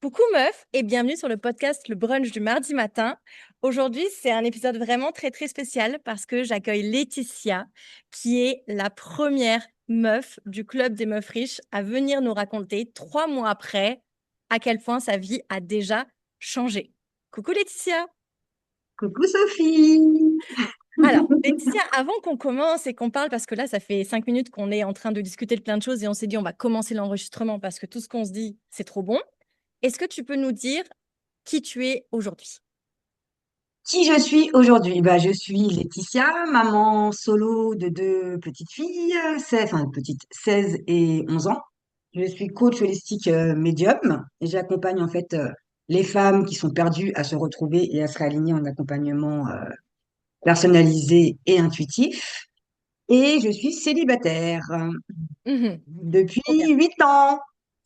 Coucou meuf et bienvenue sur le podcast Le Brunch du mardi matin. Aujourd'hui, c'est un épisode vraiment très spécial parce que j'accueille Laetitia qui est la première meuf du club des meufs riches à venir nous raconter 3 mois après à quel point sa vie a déjà changé. Coucou Laetitia. Coucou Sophie. Alors, Laetitia, avant qu'on commence et qu'on parle, parce que là, ça fait 5 minutes qu'on est en train de discuter de plein de choses et on s'est dit on va commencer l'enregistrement parce que tout ce qu'on se dit, c'est trop bon. Est-ce que tu peux nous dire qui tu es aujourd'hui? Qui je suis aujourd'hui? Je suis Laetitia, maman solo de deux petites filles, 16 et 11 ans. Je suis coach holistique médium et j'accompagne en fait les femmes qui sont perdues à se retrouver et à se réaligner en accompagnement personnalisé et intuitif. Et je suis célibataire Mhm. depuis Trop bien. 8 ans.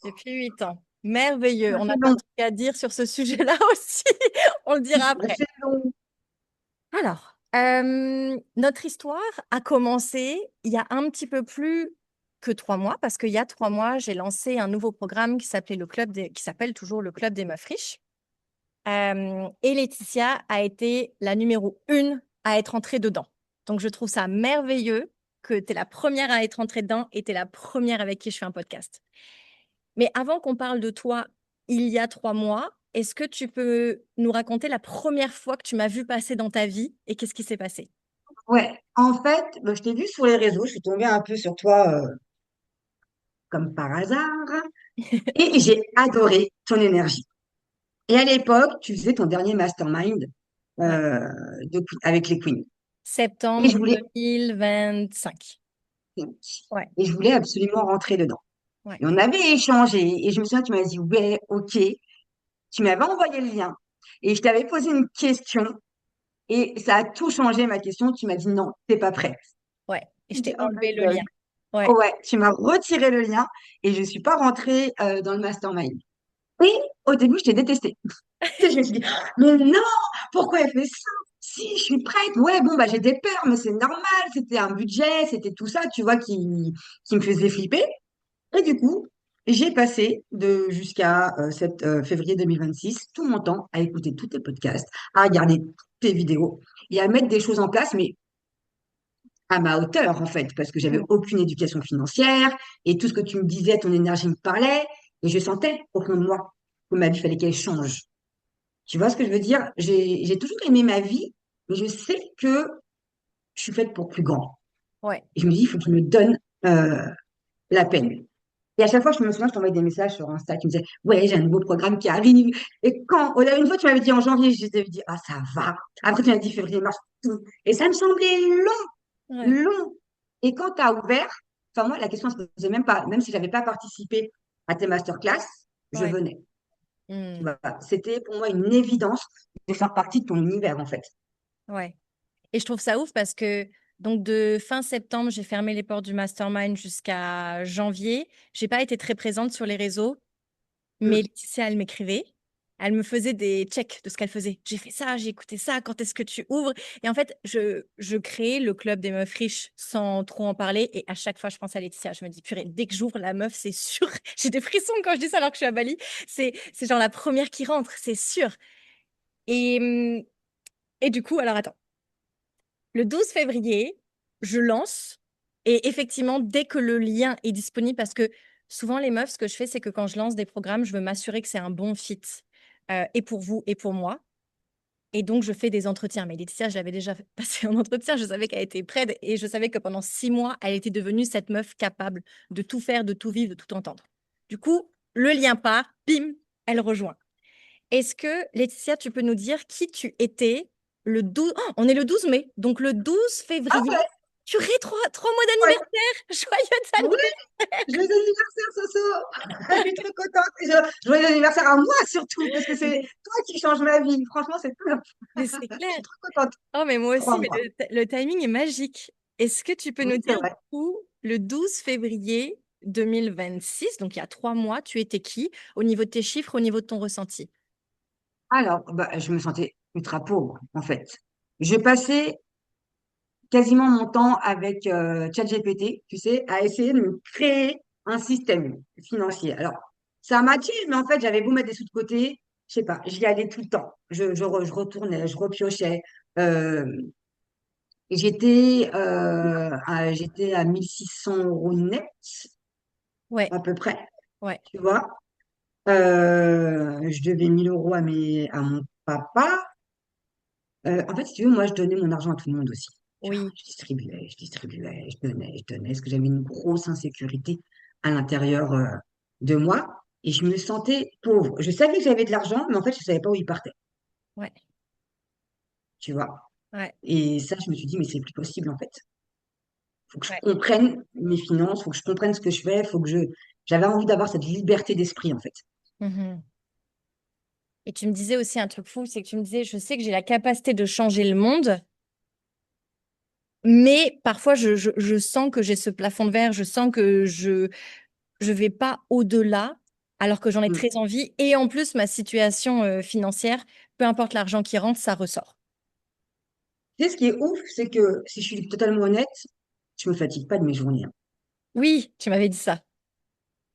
Depuis 8 ans. Merveilleux. Ça On fait a plein de long. trucs à dire sur ce sujet-là aussi. On le dira Ça après. fait long. Alors, notre histoire a commencé il y a un petit peu plus que 3 mois, parce qu'il y a 3 mois, j'ai lancé un nouveau programme qui s'appelle toujours le Club des Meufs Riches. Et Laetitia a été la numéro 1 à être entrée dedans. Donc, je trouve ça merveilleux que tu es la première à être entrée dedans et tu es la première avec qui je fais un podcast. Mais avant qu'on parle de toi, il y a 3 mois, est-ce que tu peux nous raconter la première fois que tu m'as vu passer dans ta vie et qu'est-ce qui s'est passé? Ouais, en fait, je t'ai vu sur les réseaux, je suis tombée un peu sur toi comme par hasard et j'ai adoré ton énergie. Et à l'époque, tu faisais ton dernier mastermind Ouais. avec les queens. Et Septembre je voulais, 2025. Ouais, et je voulais absolument rentrer dedans. ouais, Et on avait échangé et je me souviens, tu m'as dit, ouais, ok. Tu m'avais envoyé le lien et je t'avais posé une question et ça a tout changé ma question. Tu m'as dit, non, t'es pas prête. ouais. Et je J'ai dit, t'ai oh my enlevé le God. lien. Ouais. Ouais, tu m'as retiré le lien et je suis pas rentrée dans le mastermind. Et au début, je t'ai détesté. Tu sais, je me suis dit, mais non, pourquoi elle fait ça? Si, je suis prête. Ouais, bon, j'ai des peurs, mais c'est normal. C'était un budget, c'était tout ça, tu vois, qui me faisait flipper. Et du coup, j'ai passé de jusqu'à février 2026 tout mon temps à écouter tous tes podcasts, à regarder tes vidéos et à mettre des choses en place, mais à ma hauteur, en fait, parce que j'avais Mm. aucune éducation financière et tout ce que tu me disais, ton énergie me parlait et je sentais au fond de moi que ma vie fallait qu'elle change. Tu vois ce que je veux dire? J'ai toujours aimé ma vie, mais je sais que je suis faite pour plus grand. Ouais. Et je me dis, il faut que je me donne la peine. Et à chaque fois, je me souviens, je t'envoyais des messages sur Insta qui me disaient, ouais, j'ai un nouveau programme qui arrive. Et une fois, tu m'avais dit en janvier, je t'avais dit, ah, ça va. Après, tu m'as dit février, mars, tout. Et ça me semblait Ouais. long. Et quand tu as ouvert, enfin, moi, la question ne se posait même pas, même si je n'avais pas participé à tes masterclass, je Ouais. venais. Tu Mm. vois, c'était pour moi une évidence de faire partie de ton univers, en fait. Ouais. Et je trouve ça ouf parce que donc de fin septembre, j'ai fermé les portes du mastermind jusqu'à janvier. J'ai pas été très présente sur les réseaux, mais Mm. Laetitia, elle m'écrivait. Elle me faisait des checks de ce qu'elle faisait. J'ai fait ça, j'ai écouté ça, quand est-ce que tu ouvres? Et en fait, je créais le club des meufs riches sans trop en parler. Et à chaque fois, je pense à Laetitia. Je me dis, purée, dès que j'ouvre la meuf, c'est sûr. J'ai des frissons quand je dis ça alors que je suis à Bali. C'est genre la première qui rentre, c'est sûr. Et, et du coup, alors attends. Le 12 février, je lance et effectivement, dès que le lien est disponible, parce que souvent les meufs, ce que je fais, c'est que quand je lance des programmes, je veux m'assurer que c'est un bon fit et pour vous et pour moi. Et donc, je fais des entretiens. Mais Laetitia, j'avais déjà passé un entretien, je savais qu'elle était prête et je savais que pendant 6 mois, elle était devenue cette meuf capable de tout faire, de tout vivre, de tout entendre. Du coup, le lien part, bim, elle rejoint. Est-ce que, Laetitia, tu peux nous dire qui tu étais le 12... Oh, on est le 12 mai, donc le 12 Ah février. ouais, Tu aurais 3 mois ouais, d'anniversaire. Joyeux oui, anniversaire. joyeux anniversaire, Soso! Je suis trop contente. Joyeux anniversaire à moi surtout, parce que c'est Mais, toi qui changes ma vie. Franchement, c'est tout. mais c'est Je clair. suis trop contente. Oh, mais moi aussi, Trois mais mois. le timing est magique. Est-ce que tu peux Oui, nous c'est dire, du vrai. coup, le 12 février 2026, donc il y a 3 mois, tu étais qui au niveau de tes chiffres, au niveau de ton ressenti? Alors, je me sentais ultra pauvre, en fait. Je passais quasiment mon temps avec ChatGPT, tu sais, à essayer de me créer un système financier. Alors, ça m'a attiré, mais en fait, j'avais beau mettre des sous de côté, je sais pas, j'y allais tout le temps. Je retournais, je repiochais. Euh, j'étais à 1 600 € net, Ouais, à peu près, ouais, tu vois. Je devais 1 000 € à mon papa. En fait, si tu veux, moi, je donnais mon argent à tout le monde aussi. Tu vois, oui. je distribuais, je donnais, parce que j'avais une grosse insécurité à l'intérieur de moi et je me sentais pauvre. Je savais que j'avais de l'argent, mais en fait, je ne savais pas où il partait, Ouais, tu vois. ouais, Et ça, je me suis dit, mais c'est plus possible, en fait. Faut que je ouais. comprenne mes finances, faut que je comprenne ce que je fais, faut que je... J'avais envie d'avoir cette liberté d'esprit, en fait. Mhm. Et tu me disais aussi un truc fou, c'est que tu me disais, je sais que j'ai la capacité de changer le monde, mais parfois je sens que j'ai ce plafond de verre, je sens que je vais pas au-delà, alors que j'en ai Mm. très envie. Et en plus, ma situation financière, peu importe l'argent qui rentre, ça ressort. Tu sais, ce qui est ouf, c'est que, si je suis totalement honnête, je me fatigue pas de mes journées, hein. Oui, tu m'avais dit ça.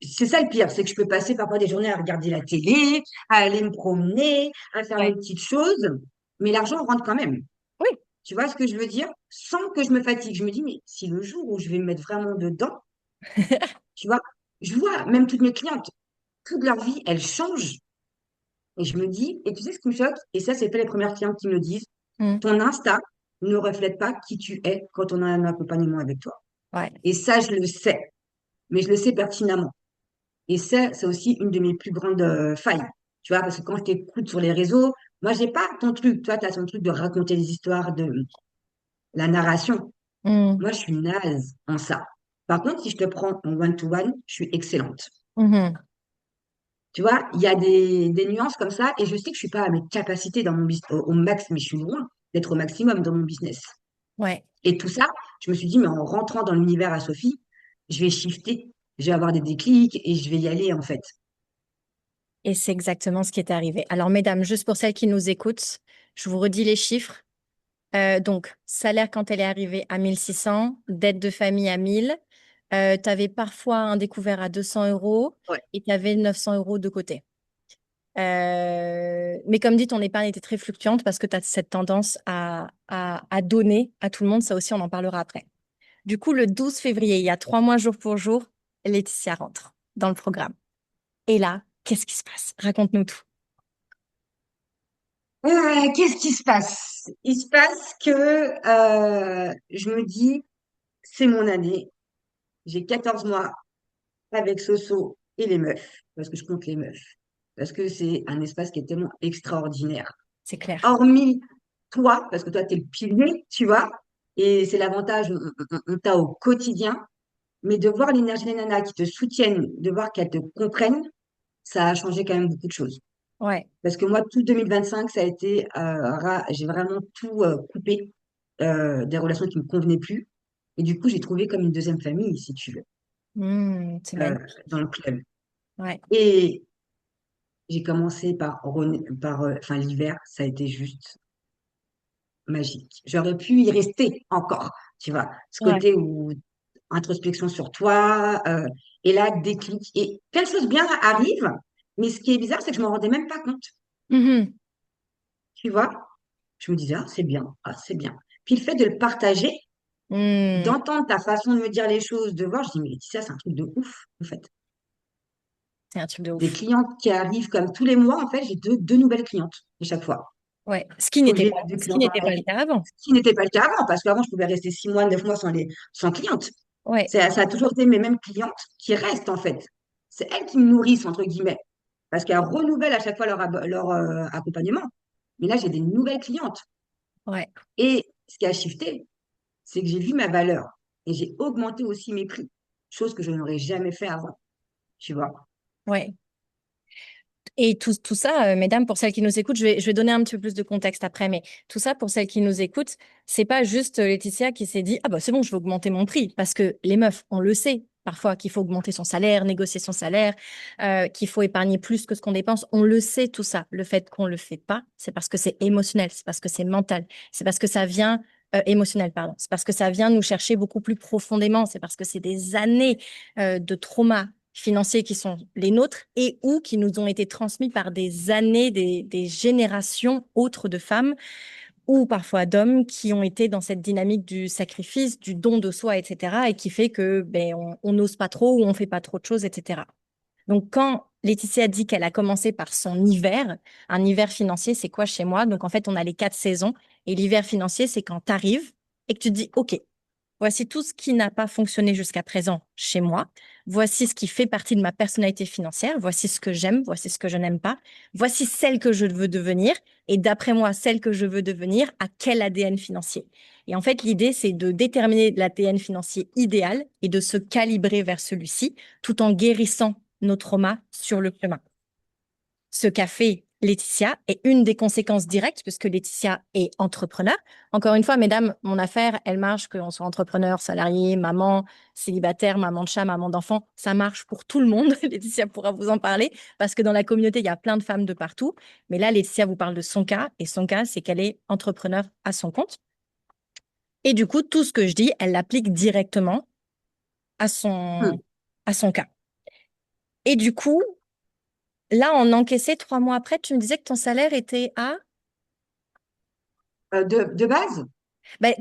C'est ça le pire, c'est que je peux passer parfois des journées à regarder la télé, à aller me promener, à faire mes Ouais. petites choses, mais l'argent rentre quand même. Oui. Tu vois ce que je veux dire? Sans que je me fatigue. Je me dis, mais si le jour où je vais me mettre vraiment dedans, tu vois, je vois même toutes mes clientes, toute leur vie, elles changent. Et je me dis, et tu sais ce qui me choque? Et ça, c'est pas les premières clientes qui me le disent, Mm. ton Insta ne reflète pas qui tu es quand on a un accompagnement avec toi. Ouais. Et ça, je le sais, mais je le sais pertinemment. Et ça, c'est aussi une de mes plus grandes failles. Tu vois, parce que quand je t'écoute sur les réseaux, moi, j'ai pas ton truc. Toi, tu as ton truc de raconter les histoires, de la narration. Mm. Moi, je suis naze en ça. Par contre, si je te prends en one-to-one, je suis excellente. Mhm. Tu vois, il y a des nuances comme ça, et je sais que je suis pas à mes capacités dans mon business au max, mais je suis loin d'être au maximum dans mon business. Ouais. Et tout ça, je me suis dit, mais en rentrant dans l'univers à Sophie, je vais shifter, je vais avoir des déclics et je vais y aller, en fait. Et c'est exactement ce qui est arrivé. Alors, mesdames, juste pour celles qui nous écoutent, je vous redis les chiffres. Donc, salaire quand elle est arrivée à 1 600, dette de famille à 1 000. Tu avais parfois un découvert à 200 € Ouais. et tu avais 900 € de côté. Mais comme dit, ton épargne était très fluctuante parce que tu as cette tendance à donner à tout le monde. Ça aussi, on en parlera après. Du coup, le 12 février, il y a 3 mois jour pour jour, Laetitia rentre dans le programme. Et là, qu'est-ce qui se passe? Raconte-nous tout. Qu'est-ce qui se passe? Il se passe que je me dis, c'est mon année. J'ai 14 mois avec Soso et les meufs, parce que je compte les meufs, parce que c'est un espace qui est tellement extraordinaire. C'est clair. Hormis toi, parce que toi, tu es le pilier, tu vois, et c'est l'avantage, on t'a au quotidien, mais de voir l'énergie des nanas qui te soutiennent, de voir qu'elles te comprennent, ça a changé quand même beaucoup de choses. Ouais. Parce que moi, tout 2025, ça a été, j'ai vraiment tout coupé, des relations qui ne me convenaient plus. Et du coup, j'ai trouvé comme une deuxième famille, si tu veux, C'est euh, magnifique. dans le club. Ouais. Et j'ai commencé enfin, l'hiver, ça a été juste magique. J'aurais pu y rester encore, tu vois, ce Ouais. côté où introspection sur toi, et là, déclic. Et plein de choses bien arrivent, mais ce qui est bizarre, c'est que je m'en rendais même pas compte, Mhm. tu vois. Je me disais, ah, c'est bien, ah, c'est bien. Puis le fait de le partager, Hmm. d'entendre ta façon de me dire les choses, de voir, je dis, mais Laetitia, c'est un truc de ouf, en fait. C'est un truc de Des ouf. clientes qui arrivent comme tous les mois, en fait, j'ai deux nouvelles clientes à chaque fois. Ouais. Donc, j'ai deux Ce qui clientes en n'était pas le live, cas avant. ce qui n'était pas le cas avant, parce qu'avant, je pouvais rester 6 mois, 9 mois sans clientes. Ouais. Ça a toujours été mes mêmes clientes qui restent, en fait. C'est elles qui me nourrissent, entre guillemets, parce qu'elles renouvellent à chaque fois leur accompagnement. Mais là, j'ai des nouvelles clientes. Ouais. Et ce qui a shifté, c'est que j'ai vu ma valeur et j'ai augmenté aussi mes prix, chose que je n'aurais jamais fait avant, tu vois. Ouais. Et tout ça, mesdames, pour celles qui nous écoutent, je vais donner un petit peu plus de contexte après, mais tout ça, pour celles qui nous écoutent, c'est pas juste Laetitia qui s'est dit, ah bah c'est bon, je vais augmenter mon prix. Parce que les meufs, on le sait, parfois qu'il faut augmenter son salaire, négocier son salaire, qu'il faut épargner plus que ce qu'on dépense. On le sait, tout ça. Le fait qu'on le fait pas, c'est parce que c'est émotionnel, c'est parce que c'est mental, c'est parce que ça vient, émotionnel, pardon. C'est parce que ça vient nous chercher beaucoup plus profondément, c'est parce que c'est des années, de trauma financiers qui sont les nôtres et ou qui nous ont été transmis par des années, des générations autres de femmes ou parfois d'hommes qui ont été dans cette dynamique du sacrifice, du don de soi, etc. et qui fait que on n'ose pas trop ou on fait pas trop de choses, etc. Donc, quand Laetitia dit qu'elle a commencé par son hiver, un hiver financier, c'est quoi chez moi? Donc, en fait, on a les 4 saisons. Et l'hiver financier, c'est quand tu arrives et que tu te dis, OK, voici tout ce qui n'a pas fonctionné jusqu'à présent chez moi. Voici ce qui fait partie de ma personnalité financière. Voici ce que j'aime. Voici ce que je n'aime pas. Voici celle que je veux devenir. Et d'après moi, celle que je veux devenir, à quel ADN financier? Et en fait, l'idée, c'est de déterminer l'ADN financier idéal et de se calibrer vers celui-ci tout en guérissant nos traumas sur le chemin. Ce qu'a fait Laetitia est une des conséquences directes, puisque Laetitia est entrepreneur. Encore une fois, mesdames, mon affaire, elle marche, qu'on soit entrepreneur, salarié, maman, célibataire, maman de chat, maman d'enfant, ça marche pour tout le monde. Laetitia pourra vous en parler, parce que dans la communauté, il y a plein de femmes de partout. Mais là, Laetitia vous parle de son cas, et son cas, c'est qu'elle est entrepreneur à son compte. Et du coup, tout ce que je dis, elle l'applique directement à Hmm. à son cas. Et du coup, là, en encaissé 3 mois après, tu me disais que ton salaire était à... De base,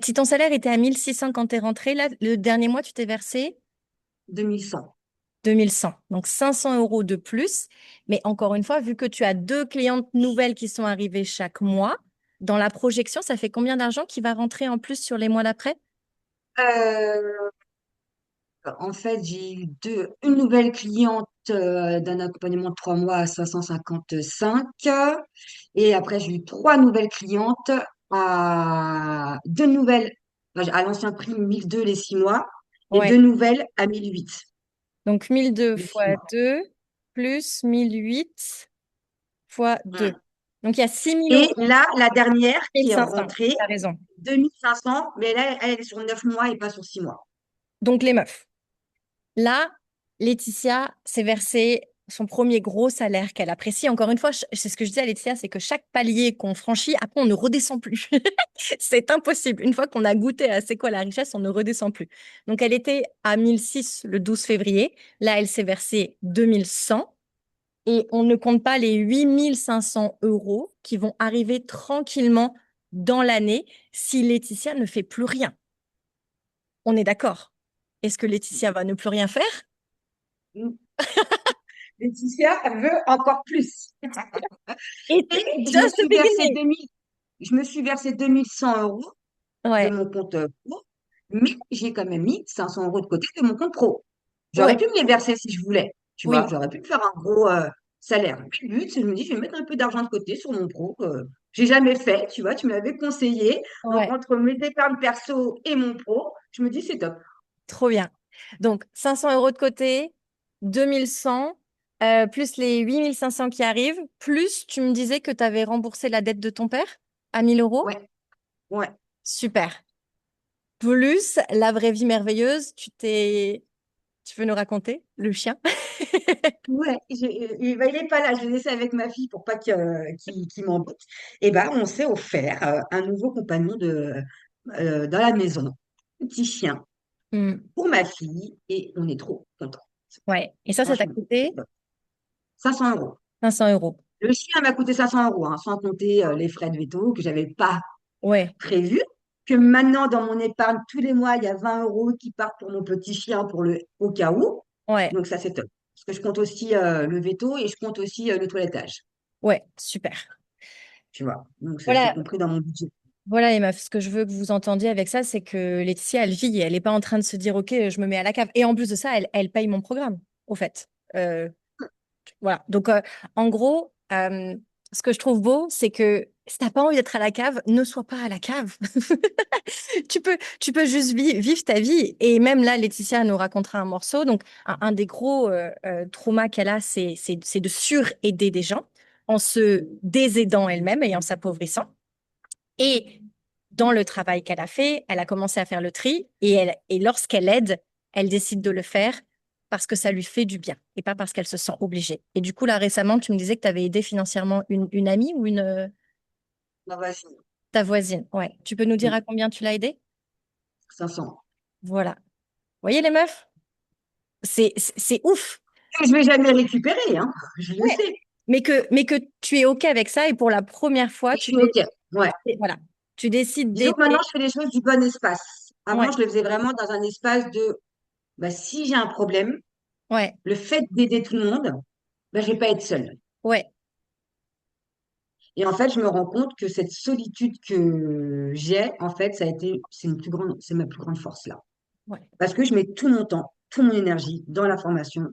Si ton salaire était à 1 600 quand tu es rentré, là, le dernier mois, tu t'es versé 2100. 2 100. Donc 500 euros de plus. Mais encore une fois, vu que tu as 2 clientes nouvelles qui sont arrivées chaque mois, dans la projection, ça fait combien d'argent qui va rentrer en plus sur les mois d'après? Euh, En fait, j'ai eu une nouvelle cliente d'un accompagnement de 3 mois à 555. Et après, j'ai eu trois nouvelles clientes à deux nouvelles à l'ancien prix 1002 les 6 mois et Ouais. deux nouvelles à 1008 Donc 1002 les six fois mois. 2 plus 1008 fois 2. Mm. Donc il y a 6 000 Et euros, là, la dernière qui est 1500. rentrée, Tu as raison. 2500, mais là, elle est sur 9 mois et pas sur 6 mois. Donc les meufs. Là, Laetitia s'est versé son premier gros salaire qu'elle apprécie. Encore une fois, c'est ce que je dis à Laetitia, c'est que chaque palier qu'on franchit, après, on ne redescend plus. C'est impossible. Une fois qu'on a goûté à c'est quoi la richesse, on ne redescend plus. Donc, elle était à 1006 le 12 février. Là, elle s'est versée 2100. Et on ne compte pas les 8 500 € qui vont arriver tranquillement dans l'année si Laetitia ne fait plus rien. On est d'accord. Est-ce que Laetitia va ne plus rien faire? Mm. Laetitia veut encore plus. It's Et just the beginning. je me suis versé 2100 € de Ouais, mon compte pro, mais j'ai quand même mis 500 € de côté de mon compte pro. J'aurais ouais, pu me les verser si je voulais, tu vois, oui, j'aurais pu me faire un gros salaire. Mais le but, c'est de me dire, je vais mettre un peu d'argent de côté sur mon pro. J'ai jamais fait, tu vois, tu m'avais conseillé. Donc, ouais, entre mes épargnes perso et mon pro, je me dis, c'est top. trop bien. Donc, 500 € de côté, 2100, plus les 8500 qui arrivent, plus tu me disais que tu avais remboursé la dette de ton père à 1000 €. Ouais, ouais. Super. Plus la vraie vie merveilleuse, tu veux nous raconter le chien? Ouais, il est pas là, je l'ai laissé avec ma fille pour pas qu'il m'embête. Et ben, on s'est offert un nouveau compagnon dans la maison, petit chien, Hmm. pour ma fille, et on est trop contents. Ouais. Et ça t'a Franchement, coûté 500 €. 500 €. Le chien m'a coûté 500 €, hein, sans compter les frais de veto que j'avais pas Ouais, prévus. Que maintenant, dans mon épargne, tous les mois, il y a 20 € qui partent pour mon petit chien au cas où. ouais, Donc ça, c'est top. Parce que je compte aussi le veto et je compte aussi le toilettage. ouais, super. Tu vois. Donc, c'est Voilà, compris dans mon budget. voilà, Emma, ce que je veux que vous entendiez avec ça, c'est que Laetitia, elle vit, elle n'est pas en train de se dire, OK, je me mets à la cave. Et en plus de ça, elle paye mon programme, au fait. Voilà. Donc, en gros, ce que je trouve beau, c'est que si t'as pas envie d'être à la cave, ne sois pas à la cave. Tu peux juste vivre ta vie. Et même là, Laetitia nous racontera un morceau. Donc, un des gros traumas qu'elle a, c'est de suraider des gens en se désaidant elle-même et en s'appauvrissant. Et dans le travail qu'elle a fait, elle a commencé à faire le tri et lorsqu'elle aide, elle décide de le faire parce que ça lui fait du bien et pas parce qu'elle se sent obligée. Et du coup, là, récemment, tu me disais que tu avais aidé financièrement une amie ou Ah, vas-y. ta voisine. Ouais. Tu peux nous dire Mm. à combien tu l'as aidée? 500. Voilà. Vous voyez les meufs? C'est ouf. que je vais jamais récupérer, hein, je le Ouais. sais. Mais que tu es OK avec ça et pour la première fois, Je suis OK. Ouais. voilà, tu décides Disons que maintenant, d'aider. je fais les choses du bon espace. Avant, Ouais, je le faisais vraiment dans un espace de, bah, si j'ai un problème, ouais, le fait d'aider tout le monde, bah, je vais pas être seule. ouais, Et en fait, je me rends compte que cette solitude que j'ai, en fait, c'est ma plus grande force là. ouais, Parce que je mets tout mon temps, toute mon énergie dans la formation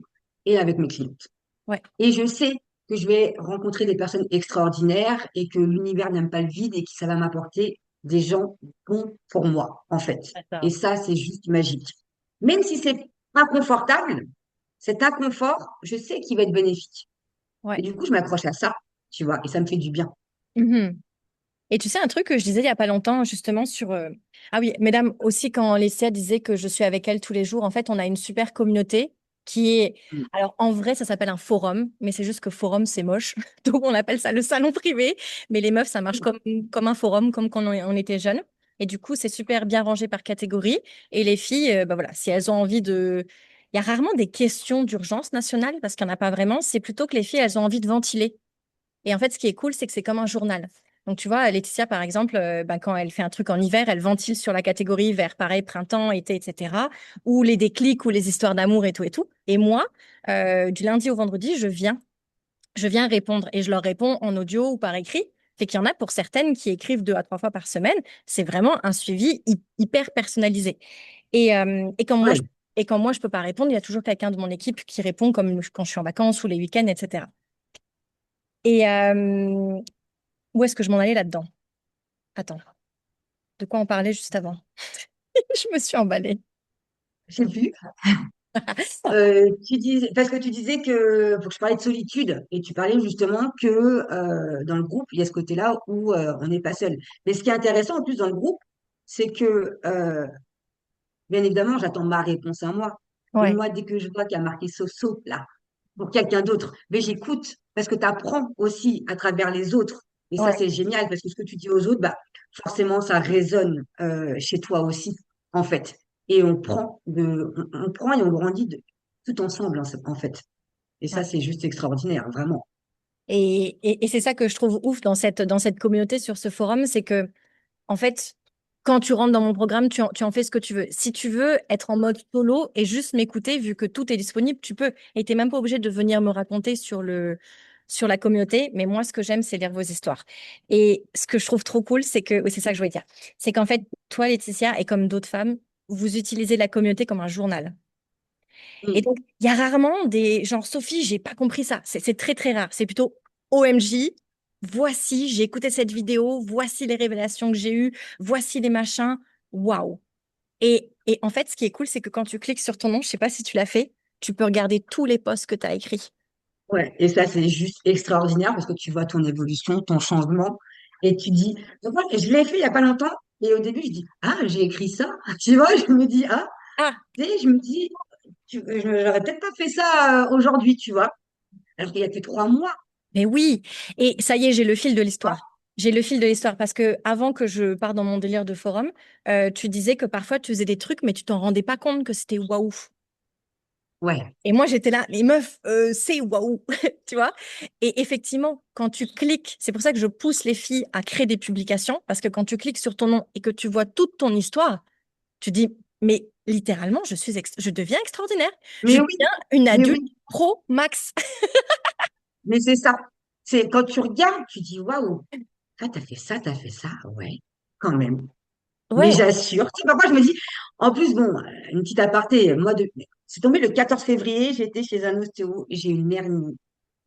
et avec mes clientes. ouais. Et je sais que je vais rencontrer des personnes extraordinaires et que l'univers n'aime pas le vide et que ça va m'apporter des gens bons pour moi, en fait. Et J'adore. ça, c'est juste magique. Même si c'est inconfortable, cet inconfort, je sais qu'il va être bénéfique. Et Ouais. du coup, je m'accroche à ça, tu vois, et ça me fait du bien. Mhm. Et tu sais, un truc que je disais il y a pas longtemps, justement, sur... Ah oui, mesdames, aussi, quand Laetitia disait que je suis avec elle tous les jours, en fait, on a une super communauté qui est... Mm. Alors, en vrai, ça s'appelle un forum, mais c'est juste que forum, c'est moche. Donc, on appelle ça le salon privé. Mais les meufs, ça marche comme un forum, comme quand on était jeunes. Et du coup, c'est super bien rangé par catégorie. Et les filles, bah voilà, si elles ont envie de... Il y a rarement des questions d'urgence nationale, parce qu'il n'y en a pas vraiment. C'est plutôt que les filles, elles ont envie de ventiler. Et en fait, ce qui est cool, c'est que c'est comme un journal. Donc, tu vois, Laetitia, par exemple, ben, quand elle fait un truc en hiver, elle ventile sur la catégorie hiver, pareil, printemps, été, etc. Ou les déclics ou les histoires d'amour et tout et tout. Et moi, du lundi au vendredi, je viens répondre et je leur réponds en audio ou par écrit. Fait qu'il y en a pour certaines qui écrivent 2 à 3 fois par semaine. C'est vraiment un suivi hyper personnalisé. Et Ouais. quand moi, je peux pas répondre, il y a toujours quelqu'un de mon équipe qui répond, comme quand je suis en vacances ou les week-ends, etc. Et où est-ce que je m'en allais là-dedans? Attends, de quoi on parlait juste avant? Je me suis emballée. J'ai vu. Parce que tu disais faut que je parlais de solitude et tu parlais justement que dans le groupe, il y a ce côté-là où on n'est pas seul. Mais ce qui est intéressant en plus dans le groupe, c'est que bien évidemment, j'attends ma réponse à moi. Et Ouais, moi, dès que je vois qu'il y a marqué Soso là, pour quelqu'un d'autre, mais j'écoute parce que tu apprends aussi à travers les autres. Et ça, ouais, c'est génial parce que ce que tu dis aux autres, bah, forcément, ça résonne chez toi aussi, en fait. Et on prend et on grandit tout ensemble, en fait. Et ça, ouais. c'est juste extraordinaire, vraiment. Et c'est ça que je trouve ouf dans cette communauté, sur ce forum, c'est que, en fait, quand tu rentres dans mon programme, tu en fais ce que tu veux. Si tu veux être en mode solo et juste m'écouter, vu que tout est disponible, tu peux. Et t'es même pas obligé de venir me raconter sur la communauté. Mais moi, ce que j'aime, c'est lire vos histoires. Et ce que je trouve trop cool, c'est que, oui, c'est ça que je voulais dire, c'est qu'en fait, toi, Laetitia, et comme d'autres femmes, vous utilisez la communauté comme un journal. Et Mm. donc, il y a rarement des genre, Sophie, j'ai pas compris ça. C'est très, très rare. C'est plutôt OMJ. Voici, j'ai écouté cette vidéo. Voici les révélations que j'ai eues. Voici les machins. Waouh. Et en fait, ce qui est cool, c'est que quand tu cliques sur ton nom, je sais pas si tu l'as fait, tu peux regarder tous les posts que tu as écrits. Ouais. Et ça, c'est juste extraordinaire parce que tu vois ton évolution, ton changement. Et tu dis, donc, moi, je l'ai fait il y a pas longtemps. Et au début, je dis, ah, j'ai écrit ça. Tu vois, je me dis, ah, Ah, tu sais, je me dis, j'aurais peut-être pas fait ça aujourd'hui, tu vois. Alors qu'il y a que 3 mois. mais oui. Et ça y est, j'ai le fil de l'histoire. J'ai le fil de l'histoire parce que avant que je parte dans mon délire de forum, tu disais que parfois tu faisais des trucs, mais tu t'en rendais pas compte que c'était waouh. Ouais, Et moi, j'étais là, les meufs, c'est waouh, tu vois. Et effectivement, quand tu cliques, c'est pour ça que je pousse les filles à créer des publications, parce que quand tu cliques sur ton nom et que tu vois toute ton histoire, tu dis, mais littéralement, je deviens extraordinaire. Je mais oui, deviens une mais adulte oui, pro max. mais c'est ça. C'est quand tu regardes, tu dis, waouh, ah, t'as fait ça, ouais, quand même. Mais Ouais, j'assure. Tu sais, parfois, je me dis, en plus, bon, une petite aparté, c'est tombé le 14 février, j'étais chez un ostéo, j'ai une hernie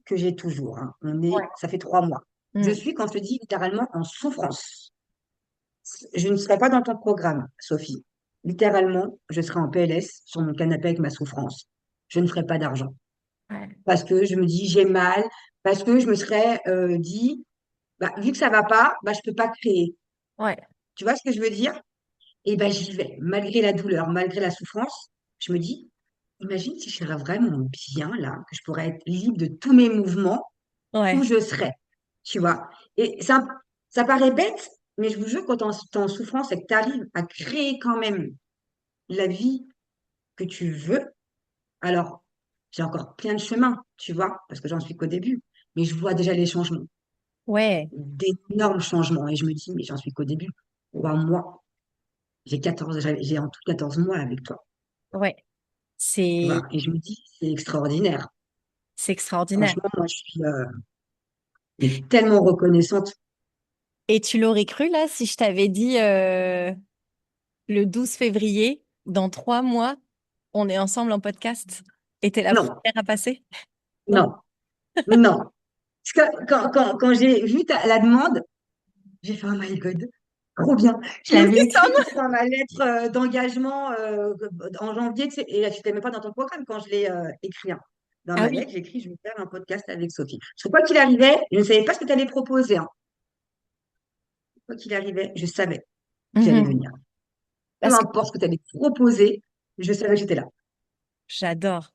que j'ai toujours, hein. ouais. Ça fait 3 mois. Je Mm. suis, quand je te dis, littéralement en souffrance. Je ne serai pas dans ton programme, Sophie. Littéralement, je serai en PLS sur mon canapé avec ma souffrance. Je ne ferai pas d'argent. Ouais, Parce que je me dis, j'ai mal, parce que je me serais dit, bah, vu que ça va pas, bah, je peux pas créer. ouais, Tu vois ce que je veux dire? Et ben j'y vais, malgré la douleur, malgré la souffrance. Je me dis, imagine si je serais vraiment bien là, que je pourrais être libre de tous mes mouvements, où ouais, je serais. Tu vois? Et ça paraît bête, mais je vous jure, quand t'es en souffrance et que tu arrives à créer quand même la vie que tu veux, alors j'ai encore plein de chemin, tu vois, parce que j'en suis qu'au début. Mais je vois déjà les changements, Ouais, d'énormes changements. Et je me dis, mais j'en suis qu'au début. 3 mois. J'ai en tout 14 mois avec toi, ouais. tu C'est vois. Et je me dis, c'est extraordinaire. c'est extraordinaire. Franchement, moi, je suis mais tellement reconnaissante. Et tu l'aurais cru là si je t'avais dit le 12 février, dans 3 mois, on est ensemble en podcast et t'es la Non, première à passer? Non? non, non. Parce que quand j'ai vu la demande, j'ai fait, oh my God, trop bien. Je Tu l'avais m'étonnes. écrit, tu sais, dans ma lettre d'engagement en janvier, tu sais, et tu n'étais même pas dans ton programme quand je l'ai écrit, hein. Dans Ah ma oui. lettre, j'ai écrit, je vais faire un podcast avec Sophie. Parce que quoi qu'il arrivait, je ne savais pas ce que tu allais proposer, hein. Quoi qu'il arrivait, je savais que j'allais Mhm. venir. Peu Parce que importe ce que tu allais proposer, je savais que j'étais là. j'adore.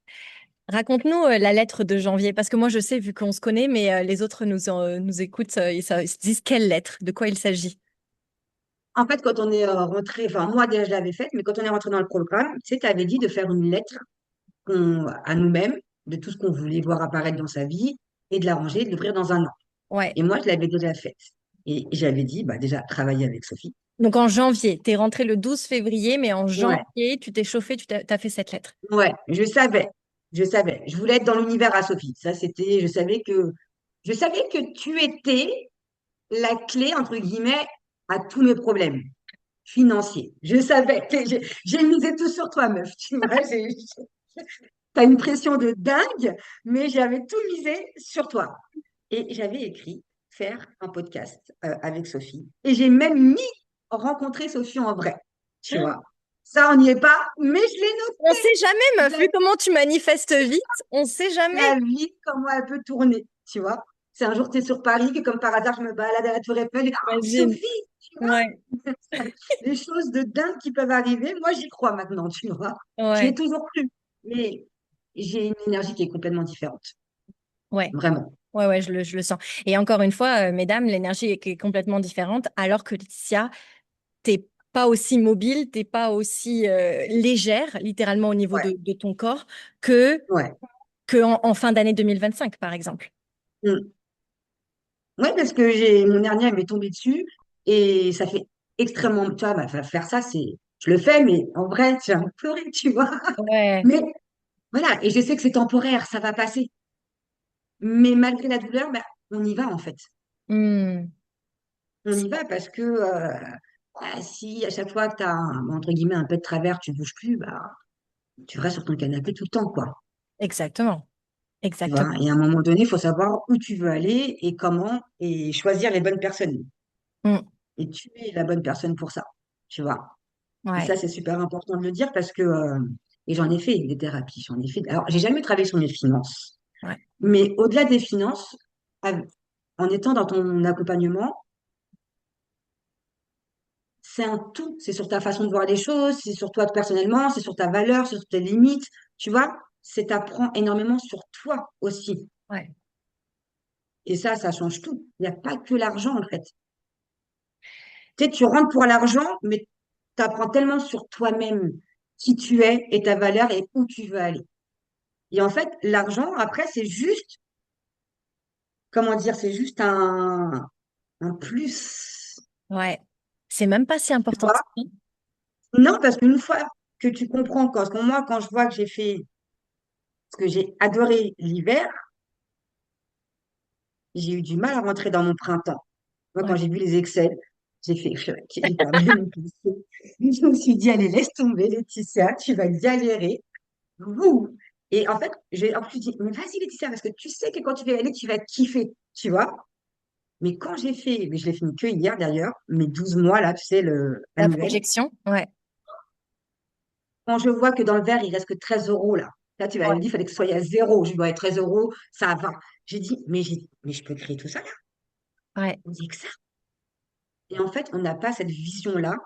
Raconte-nous la lettre de janvier, parce que moi je sais, vu qu'on se connaît, mais les autres nous écoutent, ils se disent quelle lettre, de quoi il s'agit. En fait, quand on est rentré, enfin, moi déjà je l'avais faite, mais quand on est rentré dans le programme, tu sais, tu avais dit de faire une lettre à nous-mêmes de tout ce qu'on voulait voir apparaître dans sa vie et de la ranger, de l'ouvrir dans un an. Ouais. Et moi, je l'avais déjà faite. Et j'avais dit, bah, déjà, travailler avec Sophie. Donc en janvier, t'es rentré le 12 février, mais en Ouais, janvier, tu t'es chauffé, t'as fait cette lettre. ouais, je savais. Je savais. Je voulais être dans l'univers à Sophie. Ça, c'était, je savais que tu étais la clé, entre guillemets, à tous mes problèmes financiers. Je savais. J'ai misé tout sur toi, meuf. Tu vois, t'as une pression de dingue, mais j'avais tout misé sur toi. Et j'avais écrit faire un podcast avec Sophie. Et j'ai même mis rencontrer Sophie en vrai. Tu vois. Ça, on n'y est pas, mais je l'ai On noté. sait jamais, meuf, La, vu comment tu manifestes vite, on sait jamais. la vie, comment elle peut tourner. Tu vois. C'est un jour, tu es sur Paris, que comme par hasard, je me balade à la Tour Eiffel et ah, Imagine. Sophie, tu Ouais, vois. Les choses de dingue qui peuvent arriver, moi, j'y crois maintenant, tu vois. J'y ai ouais, toujours cru. Mais j'ai une énergie qui est complètement différente. ouais. Vraiment. Ouais, ouais, je le sens. Et encore une fois, mesdames, l'énergie est complètement différente, alors que Laetitia, t'es pas aussi mobile, t'es pas aussi légère, littéralement au niveau Ouais. de ton corps, que, Ouais. en fin d'année 2025, par exemple. Mm. Ouais, parce que j'ai mon hernie m'est tombée dessus et ça fait extrêmement. Tu vois, bah, faire ça, je le fais, mais en vrai, tu vas me pleurer, tu vois. Ouais. Mais voilà, et je sais que c'est temporaire, ça va passer. Mais malgré la douleur, bah, on y va en fait. Hmm. On y va parce que si à chaque fois que tu as entre guillemets un peu de travers, tu bouges plus, bah, tu restes sur ton canapé tout le temps, quoi. Exactement. Tu vois. Exactement. Et à un moment donné, il faut savoir où tu veux aller et comment et choisir les bonnes personnes. Hmm. Et tu es la bonne personne pour ça. Tu vois. Et Ouais. ça, c'est super important de le dire parce que, et j'en ai fait des thérapies, j'en ai fait. Alors, j'ai jamais travaillé sur mes finances, Ouais. mais au-delà des finances, av- en étant dans ton accompagnement, c'est un tout. C'est sur ta façon de voir les choses, c'est sur toi personnellement, c'est sur ta valeur, c'est sur tes limites. Tu vois, c'est t'apprends énormément sur toi aussi. Ouais. Et ça change tout. Il n'y a pas que l'argent, en fait. Tu sais, tu rentres pour l'argent, mais tu apprends tellement sur toi-même, qui tu es et ta valeur et où tu veux aller. Et en fait, l'argent, après, c'est juste, comment dire, c'est juste un plus. Ouais. C'est même pas si Tu important que vois? ça. Non, parce qu'une fois que tu comprends, parce que moi, quand je vois que j'ai fait, parce que j'ai adoré l'hiver, j'ai eu du mal à rentrer dans mon printemps. Moi, quand Ouais. j'ai vu les Excel, j'ai fait, j'ai perdu mon PC. Je me suis dit, allez, laisse tomber, Laetitia, tu vas galérer. Ouh. Et en fait, en plus, je dis, mais vas-y, Laetitia, parce que tu sais que quand tu vas y aller, tu vas kiffer, tu vois? Mais quand j'ai fait, mais je l'ai fini que hier d'ailleurs, mes 12 mois là, tu sais, La annuel, projection. Ouais. quand je vois que dans le verre, il reste que 13 euros là tu vas me Ouais. dire, il fallait que ce soit à zéro. Je dois être 13 euros, ça va. Mais je peux créer tout ça là. Ouais. On dit que ça. Et en fait, on n'a pas cette vision-là,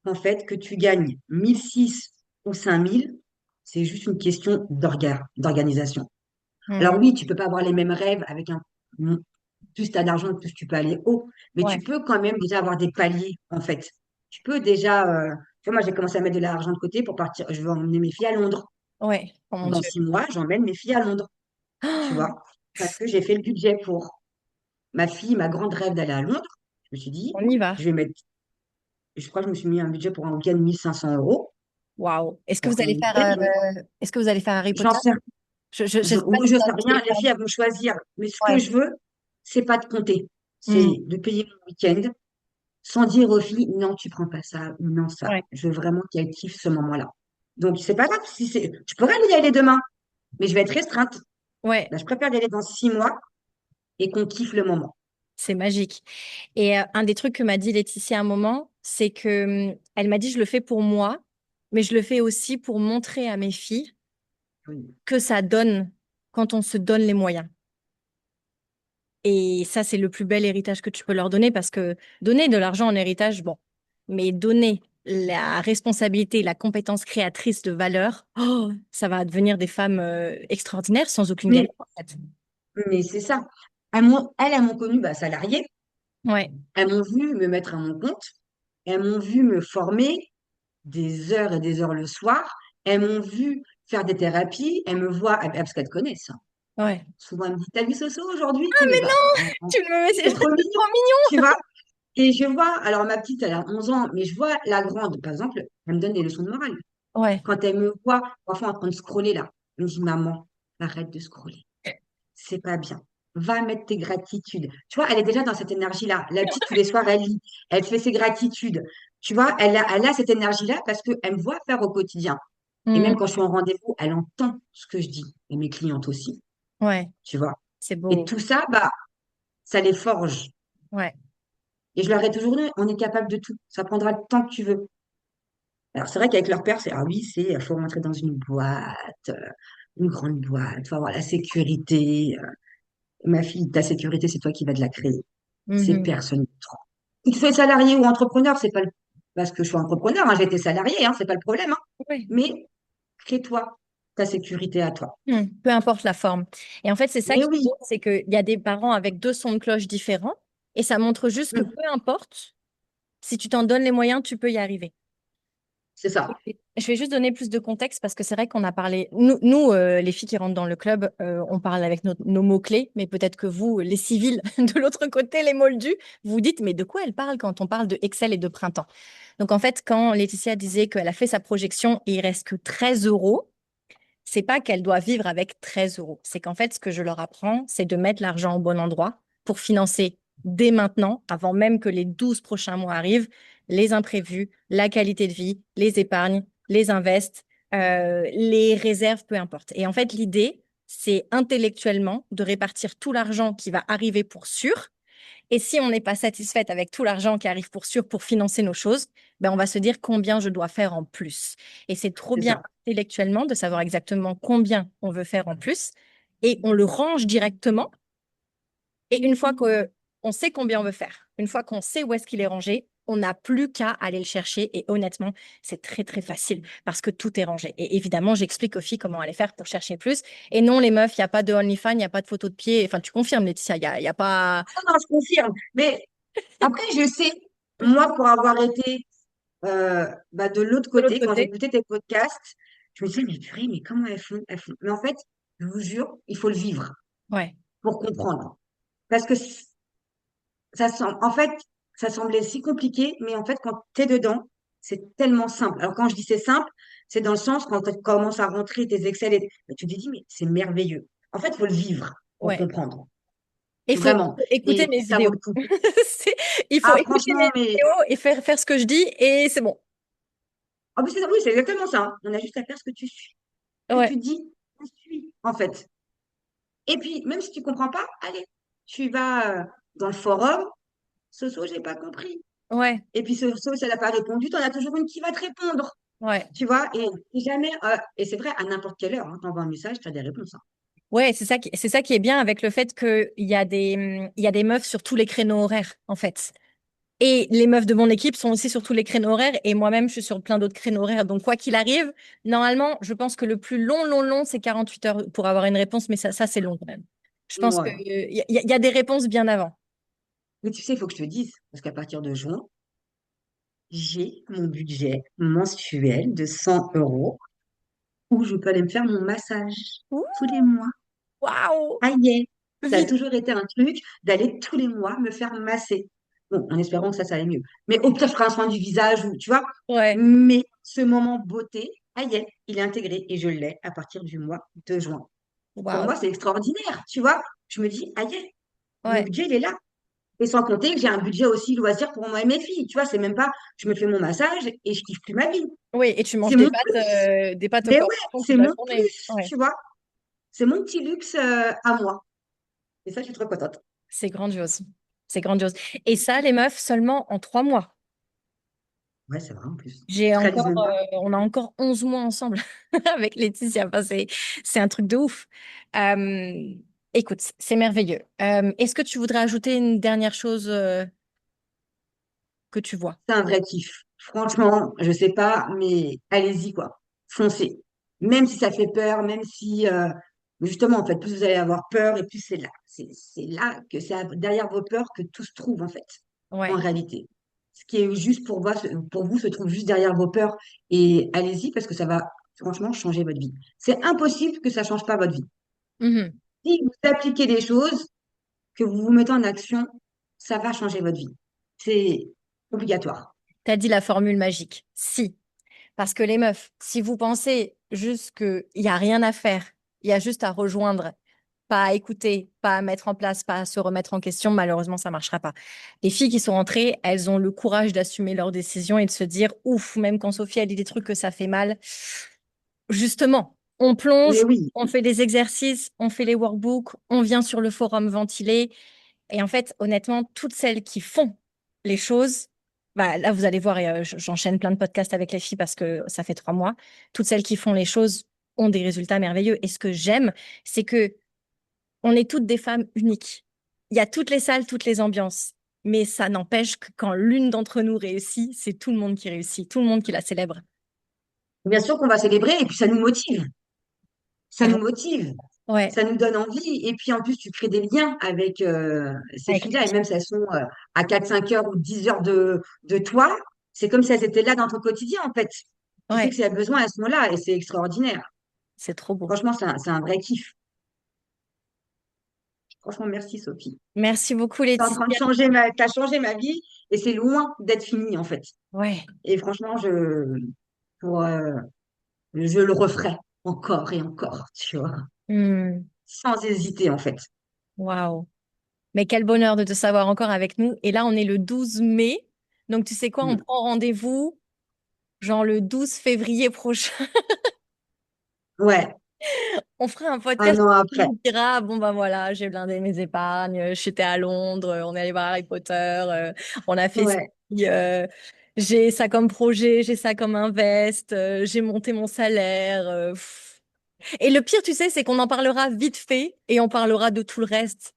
en fait, que tu gagnes 1006 ou 5000, c'est juste une question d'organisation. Hmm. Alors oui, tu peux pas avoir les mêmes rêves avec plus tu as d'argent, plus tu peux aller haut. Mais tu Ouais. peux quand même déjà avoir des paliers, en fait. Tu peux déjà, tu vois, moi j'ai commencé à mettre de l'argent de côté pour partir. Je veux emmener mes filles à Londres. Ouais. Oh mon Dans Dieu. 6 mois, j'emmène mes filles à Londres, tu Oh, vois, parce que j'ai fait le budget pour. Ma fille, ma grande rêve d'aller à Londres. Je me suis dit, on y va. je vais mettre, je crois que je me suis mis un budget pour un week-end 1 500 € Waouh. pour qu'on y aille. Est-ce que vous allez faire Harry J'en Potter? sais, Je sais pas oui, si je ça sais rien, est les filles, elles vont choisir. Mais ce que ouais. je veux, c'est pas de compter. Hmm. C'est de payer mon week-end sans dire aux filles, non, tu prends pas ça, ou non, ça. Ouais. Je veux vraiment qu'elles kiffent ce moment-là. Donc, c'est pas grave si c'est, je pourrais y aller demain, mais je vais être restreinte. Ouais. Là, je préfère y aller dans 6 mois et qu'on kiffe le moment. C'est magique. Et un des trucs que m'a dit Laetitia à un moment, c'est que elle m'a dit, je le fais pour moi, mais je le fais aussi pour montrer à mes filles Oui. que ça donne quand on se donne les moyens. Et ça, c'est le plus bel héritage que tu peux leur donner parce que donner de l'argent en héritage, bon, mais donner la responsabilité, la compétence créatrice de valeur, oh, ça va devenir des femmes extraordinaires sans aucune galère, Mais, en fait. mais c'est ça. Elles m'ont connue bah, salariée. Ouais. Elles m'ont vu me mettre à mon compte. Elles m'ont vu me former des heures et des heures le soir. Elles m'ont vu faire des thérapies. Elles me voient, parce qu'elles connaissent, hein. Ouais. Souvent, elles me disent, t'as vu Soso aujourd'hui? Tu sais, mais Mais bah, non, tu me mets, c'est trop c'est mignon, trop mignon. tu vois. Et je vois, alors ma petite, elle a 11 ans, mais je vois la grande, par exemple, elle me donne des leçons de morale. Ouais. Quand elle me voit, parfois en train de scroller là, elle me dit, maman, arrête de scroller. C'est pas bien. Va mettre tes gratitudes. Tu vois, elle est déjà dans cette énergie-là. La petite, tous les soirs, elle lit. Elle fait ses gratitudes. Tu vois, elle a cette énergie-là parce qu'elle me voit faire au quotidien. Et Hmm. même quand je suis en rendez-vous, elle entend ce que je dis. Et mes clientes aussi, Ouais, tu vois. c'est Et beau. tout ça, bah, ça les forge. Ouais. Et je leur ai toujours dit, on est capable de tout. Ça prendra le temps que tu veux. Alors, c'est vrai qu'avec leur père, c'est, ah oui, il faut rentrer dans une boîte, une grande boîte, il faut avoir la sécurité. Ma fille, ta sécurité, c'est toi qui vas de la créer. C'est Mhm. personne d'autre. Que tu sois salarié ou entrepreneur, c'est pas parce que je suis entrepreneur, hein, j'ai été salarié, hein, c'est pas le problème, hein. Ouais. Mais crée-toi ta sécurité à toi. Peu importe la forme. Et en fait, c'est ça Mais qui est oui, beau, c'est qu'il y a des parents avec deux sons de cloche différents et ça montre juste que mm, peu importe, si tu t'en donnes les moyens, tu peux y arriver. c'est ça. Je vais juste donner plus de contexte parce que c'est vrai qu'on a parlé, les filles qui rentrent dans le club, on parle avec nos mots-clés, mais peut-être que vous, les civils de l'autre côté, les moldus, vous vous dites, mais de quoi elle parle quand on parle de Excel et de printemps? Donc en fait, quand Laetitia disait qu'elle a fait sa projection et il reste que 13 euros, c'est pas qu'elle doit vivre avec 13 euros. C'est qu'en fait, ce que je leur apprends, c'est de mettre l'argent au bon endroit pour financer dès maintenant, avant même que les 12 prochains mois arrivent, les imprévus, la qualité de vie, les épargnes, les invests, les réserves, peu importe. Et en fait, l'idée, c'est intellectuellement de répartir tout l'argent qui va arriver pour sûr et si on n'est pas satisfaite avec tout l'argent qui arrive pour sûr pour financer nos choses, ben on va se dire combien je dois faire en plus. Et c'est trop C'est bien ça. intellectuellement de savoir exactement combien on veut faire en plus. Et on le range directement. Et une fois qu'on sait combien on veut faire, une fois qu'on sait où est-ce qu'il est rangé, on n'a plus qu'à aller le chercher. Et honnêtement, c'est très, très facile parce que tout est rangé. Et évidemment, j'explique aux filles comment aller faire pour chercher plus. Et non, les meufs, il n'y a pas de OnlyFans, il n'y a pas de photos de pied. Enfin, tu confirmes, Laetitia, il y a pas... Non, non, je confirme. Mais après, je sais, moi, pour avoir été bah, de l'autre De l'autre côté, quand côté. j'écoutais tes podcasts, je me disais, mais purée, mais comment elles font? Mais en fait, je vous jure, il faut le vivre Ouais. pour comprendre. Parce que en fait, ça semblait si compliqué, mais en fait, quand tu es dedans, c'est tellement simple. Alors, quand je dis c'est simple, c'est dans le sens quand tu commences à rentrer tes Excel, tu te dis, mais c'est merveilleux. En fait, il faut le vivre pour Ouais. comprendre. Il faut Vraiment. écouter Et mes ça vaut vidéos. le coup. C'est- Il faut Ah, écouter mes franchement, mais. vidéos et faire ce que je dis et c'est bon. Ah, oui, c'est exactement ça, hein. On a juste à faire ce que tu suis. Ce que Ouais, tu dis, tu suis, en fait. Et puis, même si tu comprends pas, allez, tu vas dans le forum. Soso, j'ai pas compris. ouais, Et puis, Soso, si elle n'a pas répondu, tu en as toujours une qui va te répondre. ouais. Tu vois, et jamais, et c'est vrai, à n'importe quelle heure, hein, tu envoies un message, tu as des réponses, hein. Ouais, c'est ça qui est bien avec le fait il y a des meufs sur tous les créneaux horaires, en fait. Et les meufs de mon équipe sont aussi sur tous les créneaux horaires et moi-même, je suis sur plein d'autres créneaux horaires. Donc, quoi qu'il arrive, normalement, je pense que le plus long, c'est 48 heures pour avoir une réponse, mais ça c'est long quand même. Je pense qu'il Ouais. y a des réponses bien avant. Mais tu sais, il faut que je te dise, parce qu'à partir de juin, j'ai mon budget mensuel de 100 € où je peux aller me faire mon massage Ouh, tous les mois. waouh! Ah yeah. Ça a Vite! toujours été un truc d'aller tous les mois me faire masser. Bon, en espérant que ça allait mieux. Mais au pire, je ferai un soin du visage, ou, tu vois. Ouais, Mais ce moment beauté, ah yeah, il est intégré et je l'ai à partir du mois de juin. Pour waouh! moi, c'est extraordinaire, tu vois. Je me dis, ah yeah, mon Ouais, budget, il est là. Et sans compter que j'ai un budget aussi loisir pour moi et mes filles. Tu vois, c'est même pas, je me fais mon massage et je kiffe plus ma vie. oui, et tu manges C'est mon plus. des pâtes au Mais ouais, cornichon c'est toute la mon journée. plus, Ouais, tu vois. C'est mon petit luxe à moi. Et ça, je suis trop contente. c'est grandiose. C'est grandiose. Et ça, les meufs, seulement en 3 mois. Ouais, c'est vrai en plus. J'ai Je réalise encore, même pas. on a encore 11 mois ensemble avec Laetitia. Enfin, c'est un truc de ouf. Euh, Écoute, c'est merveilleux. Est-ce que tu voudrais ajouter une dernière chose que tu vois? C'est un vrai kiff. Franchement, je sais pas, mais allez-y, quoi. Foncez. Même si ça fait peur, même si, justement, en fait, plus vous allez avoir peur et plus c'est là. C'est là que derrière vos peurs que tout se trouve, en fait, en Ouais. réalité. Ce qui est juste pour vous se trouve juste derrière vos peurs. Et allez-y parce que ça va, franchement, changer votre vie. C'est impossible que ça change pas votre vie. Mhm. Si vous appliquez des choses, que vous vous mettez en action, ça va changer votre vie. C'est obligatoire. T'as dit la formule magique. Si. Parce que les meufs, si vous pensez juste qu'il n'y a rien à faire, il y a juste à rejoindre, pas à écouter, pas à mettre en place, pas à se remettre en question, malheureusement, ça ne marchera pas. Les filles qui sont rentrées, elles ont le courage d'assumer leurs décisions et de se dire, ouf, même quand Sophie a dit des trucs que ça fait mal, justement, on Mais plonge, oui, on fait des exercices, on fait les workbooks, on vient sur le forum ventiler. Et en fait, honnêtement, toutes celles qui font les choses, bah, là, vous allez voir, et, j'enchaîne plein de podcasts avec les filles parce que ça fait 3 mois. Toutes celles qui font les choses ont des résultats merveilleux. Et ce que j'aime, c'est que on est toutes des femmes uniques. Il y a toutes les salles, toutes les ambiances. Mais ça n'empêche que quand l'une d'entre nous réussit, c'est tout le monde qui réussit, tout le monde qui la célèbre. bien sûr qu'on va célébrer et puis ça nous motive. Ça nous Grave. motive. Ouais, Ça nous donne envie. Et puis en plus, tu crées des liens avec ces avec les filles-là. Et filles. même si elles sont à 4 5 heures ou 10 heures de toi, c'est comme si elles étaient là dans ton quotidien, en fait. Tu sais Ouais, que si elles ont besoin, elles sont là. Et c'est extraordinaire. c'est trop beau. Franchement, c'est un vrai kiff. Franchement, merci, Sophie. Merci beaucoup, T'es en train de Laetitia. changer t'as changé ma vie et c'est loin d'être fini, en fait. Ouais. Et franchement, pour, je le referai encore et encore, tu vois, Hmm. sans hésiter, en fait. Waouh. Mais quel bonheur de te savoir encore avec nous. Et là, on est le 12 mai. Donc, tu sais quoi, on Mm. prend rendez-vous genre le 12 février prochain. Ouais, On fera un un podcast an où après. on dira, bon, ben voilà, j'ai blindé mes épargnes, j'étais à Londres, on est allé voir Harry Potter, on a fait ci, Ouais, j'ai ça comme projet, j'ai ça comme invest, j'ai monté mon salaire. Et le pire, tu sais, c'est qu'on en parlera vite fait et on parlera de tout le reste.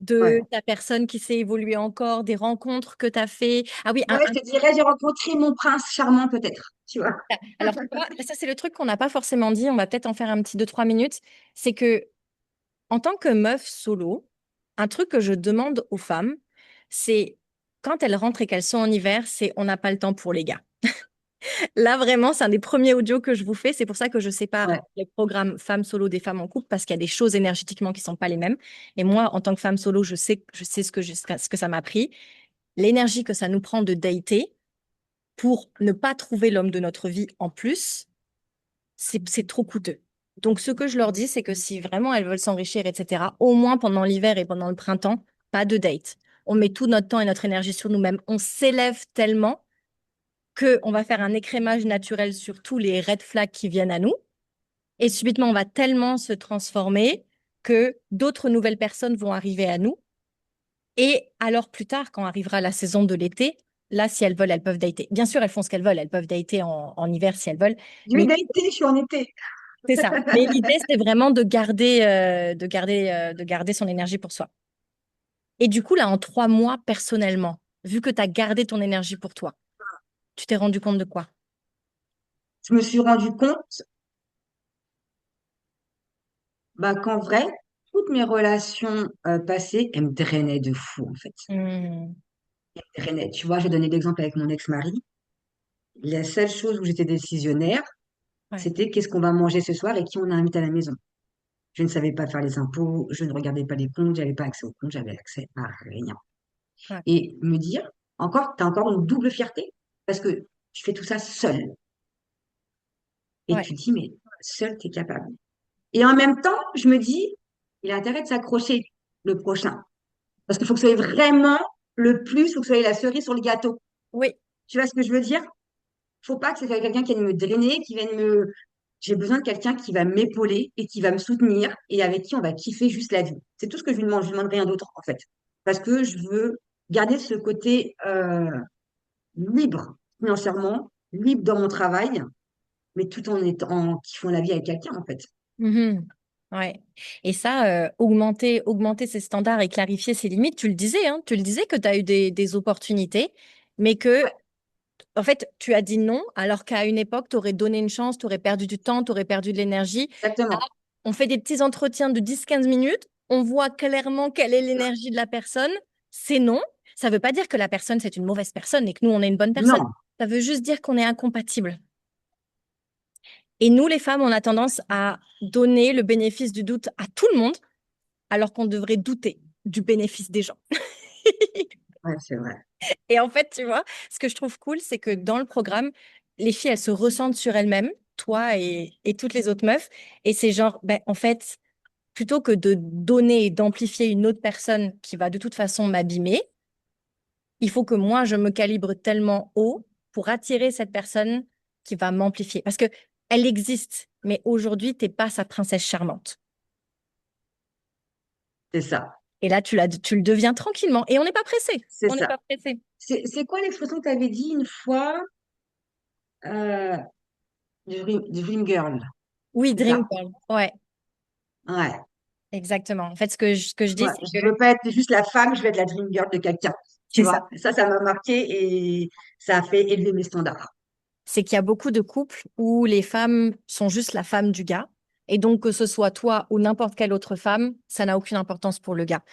De ouais. ta personne qui s'est évoluée encore, des rencontres que tu as fait. Ah oui, Ouais, je te dirais, j'ai rencontré mon prince charmant, peut-être, tu vois. alors tu vois, ça c'est le truc qu'on n'a pas forcément dit, on va peut-être en faire un petit 2 3 minutes. C'est que en tant que meuf solo, un truc que je demande aux femmes, c'est quand elles rentrent et qu'elles sont en hiver, c'est on n'a pas le temps pour les gars. Là vraiment, c'est un des premiers audios que je vous fais. C'est pour ça que je sépare Ouais, les programmes femmes solo des femmes en couple parce qu'il y a des choses énergétiquement qui sont pas les mêmes. Et moi, en tant que femme solo, je sais ce que ça m'a pris. L'énergie que ça nous prend de dater pour ne pas trouver l'homme de notre vie en plus, c'est trop coûteux. Donc, ce que je leur dis, c'est que si vraiment elles veulent s'enrichir, etc., au moins pendant l'hiver et pendant le printemps, pas de date. On met tout notre temps et notre énergie sur nous-mêmes. On s'élève tellement que on va faire un écrémage naturel sur tous les red flags qui viennent à nous. Et subitement, on va tellement se transformer que d'autres nouvelles personnes vont arriver à nous. Et alors plus tard, quand arrivera la saison de l'été, là, si elles veulent, elles peuvent dater. Bien sûr, elles font ce qu'elles veulent. Elles peuvent dater en hiver si elles veulent. je vais Mais dater, je suis en été. c'est ça. Mais l'idée, c'est vraiment de garder son énergie pour soi. Et du coup, là, en 3 mois, personnellement, vu que tu as gardé ton énergie pour toi, tu t'es rendu compte de quoi? Je me suis rendu compte bah, qu'en vrai, toutes mes relations passées, elles me drainaient de fou, en fait. Hmm. Elles me drainaient. Tu vois, j'ai donné l'exemple avec mon ex-mari. La seule chose où j'étais décisionnaire, Ouais, C'était qu'est-ce qu'on va manger ce soir et qui on a invité à la maison. Je ne savais pas faire les impôts, je ne regardais pas les comptes, j'avais pas accès aux comptes, j'avais accès à rien. ouais, Et me dire, tu as encore une double fierté parce que tu fais tout ça seul. Et ouais. tu te dis, mais seul, tu es capable. Et en même temps, je me dis, il a intérêt de s'accrocher le prochain. Parce qu'il faut que ce soit vraiment le plus, il faut que ce soit la cerise sur le gâteau. Oui. Tu vois ce que je veux dire? Faut pas que ce soit quelqu'un qui vienne me drainer, qui vienne me... J'ai besoin de quelqu'un qui va m'épauler et qui va me soutenir et avec qui on va kiffer juste la vie. C'est tout ce que je lui demande. Je lui demande rien d'autre, en fait. Parce que je veux garder ce côté libre financièrement, libre dans mon travail, mais tout en étant, en kiffant la vie avec quelqu'un, en fait. Mhm. Ouais. Et ça, augmenter ses standards et clarifier ses limites, tu le disais, hein, tu le disais que tu as eu des opportunités, mais que, Ouais, en fait, tu as dit non, alors qu'à une époque, tu aurais donné une chance, tu aurais perdu du temps, tu aurais perdu de l'énergie. Là, exactement. on fait des petits entretiens de 10-15 minutes, on voit clairement quelle est l'énergie de la personne, c'est non. Ça ne veut pas dire que la personne, c'est une mauvaise personne et que nous, on est une bonne personne. Non, Ça veut juste dire qu'on est incompatible. Et nous, les femmes, on a tendance à donner le bénéfice du doute à tout le monde, alors qu'on devrait douter du bénéfice des gens. ouais, c'est vrai. Et en fait, tu vois, ce que je trouve cool, c'est que dans le programme, les filles, elles se ressentent sur elles-mêmes, toi et toutes les autres meufs. Et c'est genre, ben, en fait, plutôt que de donner et d'amplifier une autre personne qui va de toute façon m'abîmer, il faut que moi, je me calibre tellement haut pour attirer cette personne qui va m'amplifier. Parce que elle existe, mais aujourd'hui, t'es pas sa princesse charmante. C'est ça. Et là, tu le deviens tranquillement. Et on n'est pas pressé. C'est On n'est ça. pas pressé. C'est quoi l'expression que tu avais dit une fois? Euh, dream girl, Oui, c'est Dream ça? Girl. Ouais, Ouais. exactement. En fait, ce que je dis, Ouais, c'est je que veux pas être juste la femme, je veux être la dream girl de quelqu'un. Tu c'est ça. vois? Ça m'a marqué et ça a fait élever mes standards. C'est qu'il y a beaucoup de couples où les femmes sont juste la femme du gars. Et donc, que ce soit toi ou n'importe quelle autre femme, ça n'a aucune importance pour le gars.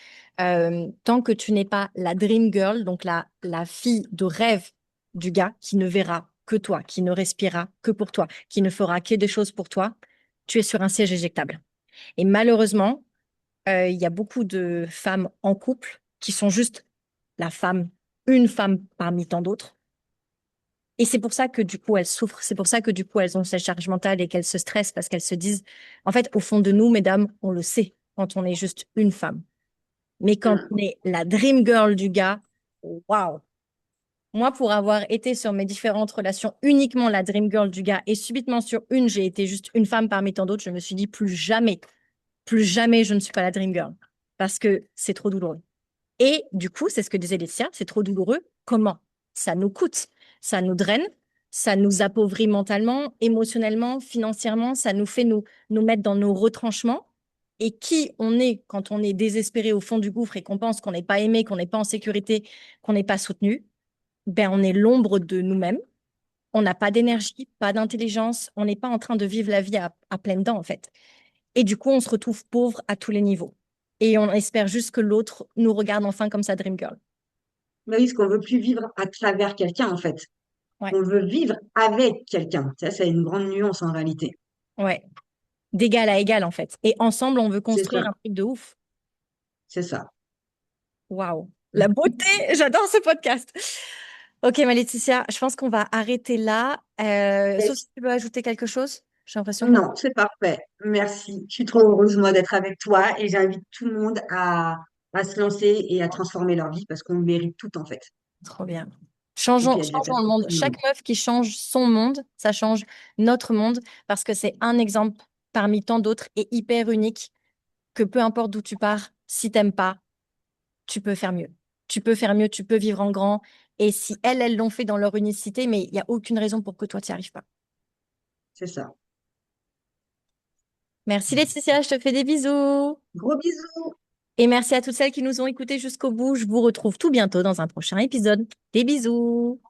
Tant que tu n'es pas la dream girl, donc la fille de rêve du gars qui ne verra que toi, qui ne respirera que pour toi, qui ne fera que des choses pour toi, tu es sur un siège éjectable. Et malheureusement, il y a beaucoup de femmes en couple qui sont juste la femme, une femme parmi tant d'autres. Et c'est pour ça que du coup, elles souffrent. C'est pour ça que du coup, elles ont cette charge mentale et qu'elles se stressent parce qu'elles se disent, en fait, au fond de nous, mesdames, on le sait quand on est juste une femme. Mais quand Hum, on est la dream girl du gars, waouh! Moi, pour avoir été sur mes différentes relations uniquement la dream girl du gars et subitement sur une, j'ai été juste une femme parmi tant d'autres, je me suis dit plus jamais je ne suis pas la dream girl parce que c'est trop douloureux. Et du coup, c'est ce que disait Laetitia, c'est trop douloureux. Comment? Ça nous coûte, ça nous draine, ça nous appauvrit mentalement, émotionnellement, financièrement, ça nous fait nous mettre dans nos retranchements. Et qui on est quand on est désespéré au fond du gouffre et qu'on pense qu'on n'est pas aimé, qu'on n'est pas en sécurité, qu'on n'est pas soutenu, ben on est l'ombre de nous-mêmes. On n'a pas d'énergie, pas d'intelligence, on n'est pas en train de vivre la vie à pleines dents en fait. Et du coup, on se retrouve pauvre à tous les niveaux. Et on espère juste que l'autre nous regarde enfin comme sa dream girl. Mais oui, parce qu'on veut plus vivre à travers quelqu'un, en fait. Ouais, On veut vivre avec quelqu'un. Ça, c'est une grande nuance en réalité. ouais. D'égal à égal, en fait. Et ensemble, on veut C'est construire ça. un truc de ouf. C'est ça. Waouh. La beauté, j'adore ce podcast. Ok, ma Laetitia, je pense qu'on va arrêter là. Sauf si tu veux ajouter quelque chose. J'ai l'impression qu'on... Non, c'est parfait. Merci. Je suis trop heureuse, moi, d'être avec toi et j'invite tout le monde à se lancer et à transformer leur vie parce qu'on le mérite tout, en fait. Trop bien. Et puis, il y a de la Changeons place le pour monde. tout le monde. Chaque meuf qui change son monde, ça change notre monde parce que c'est un exemple parmi tant d'autres et hyper unique que peu importe d'où tu pars, si t'aimes pas, tu peux faire mieux. Tu peux faire mieux, tu peux vivre en grand. Et si elles l'ont fait dans leur unicité, mais il n'y a aucune raison pour que toi, tu n'y arrives pas. C'est ça. Merci Laetitia, je te fais des bisous. Gros bisous. Et merci à toutes celles qui nous ont écoutés jusqu'au bout. Je vous retrouve tout bientôt dans un prochain épisode. Des bisous.